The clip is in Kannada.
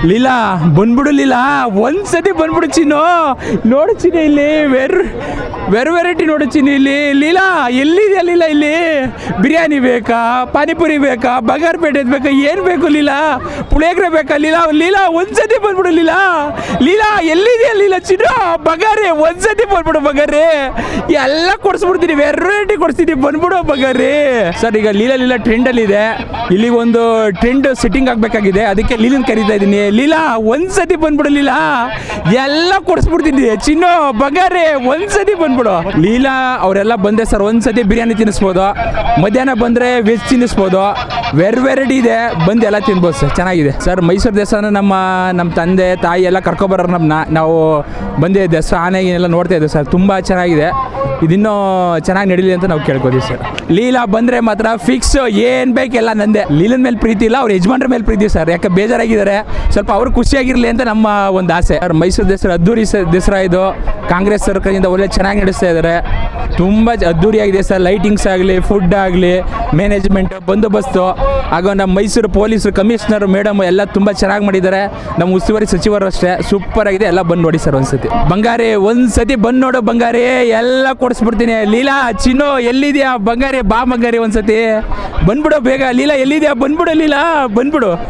ಲೀಲಾ ಬಂದ್ಬಿಡು ಲೀಲಾ, ಒಂದ್ಸತಿ ಬಂದ್ಬಿಡು ಚಿನ್ನು. ನೋಡು ಚಿನ್ನು, ಇಲ್ಲಿ ವೆರೈಟಿ ನೋಡು ಚಿನ್ನು. ಇಲ್ಲಿ ಲೀಲಾ ಎಲ್ಲಿದೆಯಾ ಲೀಲಾ? ಇಲ್ಲಿ ಬಿರಿಯಾನಿ ಬೇಕಾ, ಪಾನಿಪುರಿ ಬೇಕಾ, ಬಗಾರ್ಪೇಟೆ ಬೇಕಾ, ಏನು ಬೇಕು ಲೀಲಾ? ಪುಳಿಯೋಗರೆ ಬೇಕಾ ಲೀಲಾ? ಲೀಲಾ ಒಂದ್ಸತಿ ಬಂದ್ಬಿಡು ಲೀಲಾ. ಲೀಲಾ ಎಲ್ಲಿದೆಯಾ ಲೀಲಾ? ಚಿನ್ನು ಬಗಾರಿ ಒಂದ್ಸತಿ ಬಂದ್ಬಿಡು ಬಗಾರಿ, ಎಲ್ಲ ಕೊಡಿಸ್ಬಿಡ್ತೀನಿ, ವೆರೈಟಿ ಕೊಡಿಸ್ತೀನಿ, ಬಂದ್ಬಿಡು ಬಗಾರಿ. ಸರ್ ಈಗ ಲೀಲಾ ಟ್ರೆಂಡಲ್ಲಿ ಇದೆ, ಇಲ್ಲಿ ಒಂದು ಟ್ರೆಂಡ್ ಸೆಟ್ಟಿಂಗ್ ಆಗಬೇಕಾಗಿದೆ, ಅದಕ್ಕೆ ಲೀಲನ್ ಕರೀತಾ ಇದ್ದೀನಿ. ಲೀಲಾ ಒಂದ್ಸತಿ ಬಂದ್ಬಿಡು ಲೀಲಾ, ಎಲ್ಲ ಕೊಡಿಸ್ಬಿಡ್ತೀನಿ. ಚಿನ್ನು ಬಗಾರೆ ಒಂದ್ಸತಿ ಬಂದ್ಬಿಡು. ಲೀಲಾ ಅವರೆಲ್ಲ ಬಂದೆ ಸರ್, ಒಂದ್ಸತಿ ಬಿರಿಯಾನಿ ತಿನ್ನಿಸ್ಬೋದು, ಮಧ್ಯಾಹ್ನ ಬಂದರೆ ವೆಜ್ ತಿನ್ನಿಸ್ಬೋದು, ವೆರೈಟಿ ಇದೆ, ಬಂದು ಎಲ್ಲ ತಿನ್ಬೋದು ಸರ್, ಚೆನ್ನಾಗಿದೆ ಸರ್. ಮೈಸೂರು ದೇವಸ್ಥಾನ ನಮ್ಮ ತಂದೆ ತಾಯಿ ಎಲ್ಲ ಕರ್ಕೊಬರೋರು ನಮ್ಮನ್ನ, ನಾವು ಬಂದೇ ದಸರಾ ಆನೆ ಎಲ್ಲ ನೋಡ್ತಾ ಇದ್ದೇವೆ ಸರ್, ತುಂಬ ಚೆನ್ನಾಗಿದೆ. ಇದಿನ್ನೂ ಚೆನ್ನಾಗಿ ನಡೀಲಿ ಅಂತ ನಾವು ಕೇಳ್ಕೊತೀವಿ ಸರ್. ಲೀಲಾ ಬಂದರೆ ಮಾತ್ರ ಫಿಕ್ಸ್, ಏನು ಬೇಕೆಲ್ಲ ನಂದೆ. ಲೀಲನ್ ಮೇಲೆ ಪ್ರೀತಿ ಇಲ್ಲ, ಅವ್ರ ಯಜಮಾನ್ರ ಮೇಲೆ ಪ್ರೀತಿ ಸರ್, ಯಾಕೆ ಬೇಜಾರಾಗಿದ್ದಾರೆ, ಸ್ವಲ್ಪ ಅವ್ರು ಖುಷಿಯಾಗಿರಲಿ ಅಂತ ನಮ್ಮ ಒಂದು ಆಸೆ ಸರ್. ಮೈಸೂರು ದಸರಾ ಅದ್ದೂರಿ ದಸರಾ ಇದು, ಕಾಂಗ್ರೆಸ್ ಸರ್ಕಾರದಿಂದ ಒಳ್ಳೆ ಚೆನ್ನಾಗಿ ನಡೆಸ್ತಾ ಇದ್ದಾರೆ, ತುಂಬ ಅದ್ದೂರಿಯಾಗಿದೆ ಸರ್. ಲೈಟಿಂಗ್ಸ್ ಆಗಲಿ, ಫುಡ್ ಆಗಲಿ, ಮ್ಯಾನೇಜ್ಮೆಂಟ್, ಬಂದೋಬಸ್ತು, ಹಾಗೂ ನಮ್ಮ ಮೈಸೂರು ಪೊಲೀಸರು ಕಮಿಷನರ್ ಮೇಡಮ್ ಎಲ್ಲ ತುಂಬ ಚೆನ್ನಾಗಿ ಮಾಡಿದ್ದಾರೆ. ನಮ್ಮ ಉಸ್ತುವಾರಿ ಸಚಿವರು ಅಷ್ಟೇ ಸೂಪರ್ ಆಗಿದೆ, ಎಲ್ಲ ಬಂದು ನೋಡಿ ಸರ್ ಒಂದ್ಸತಿ. ಬಂಗಾರಿ ಒಂದ್ಸತಿ ಬಂದು ನೋಡು ಬಂಗಾರಿ, ಎಲ್ಲ ಕೊಡಿಸ್ಬಿಡ್ತೀನಿ. ಲೀಲಾ ಚಿನ್ನು ಎಲ್ಲಿದೆಯಾ ಬಂಗಾರಿ? ಬಾ ಬಂಗಾರಿ ಒಂದ್ಸತಿ ಬಂದ್ಬಿಡು ಬೇಗ. ಲೀಲಾ ಎಲ್ಲಿದೆಯಾ? ಬಂದ್ಬಿಡು ಲೀಲಾ, ಬಂದ್ಬಿಡು.